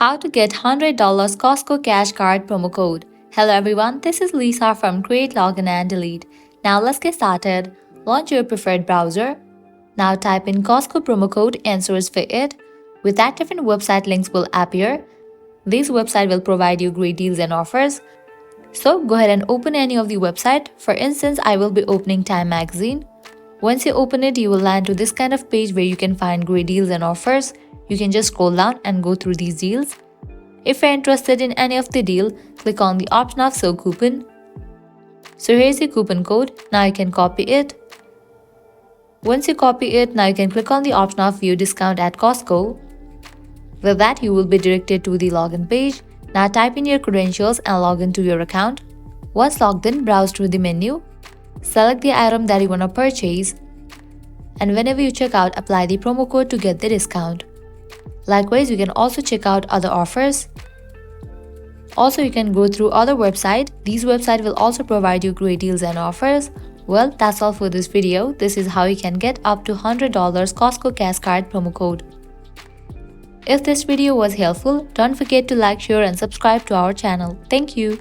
How to get $100 Costco Cash Card promo code. Hello everyone, this is Lisa from Create, Login and Delete. Now let's get started. Launch your preferred browser. Now type in Costco promo code and search for it. With that, different website links will appear. This website will provide you great deals and offers. So go ahead and open any of the website. For instance, I will be opening Time Magazine. Once you open it, you will land to this kind of page where you can find great deals and offers. You can just scroll down and go through these deals. If you're interested in any of the deal, click on the option of Show Coupon. So here's the coupon code. Now you can copy it. Once you copy it, now you can click on the option of View Discount at Costco. With that, you will be directed to the login page. Now type in your credentials and log into your account. Once logged in, browse through the menu. Select the item that you want to purchase. And whenever you check out, apply the promo code to get the discount. Likewise, you can also check out other offers. Also, you can go through other websites. These websites will also provide you great deals and offers. Well, that's all for this video. This is how you can get up to $100 Costco Cash Card promo code. If this video was helpful, don't forget to like, share and subscribe to our channel. Thank you.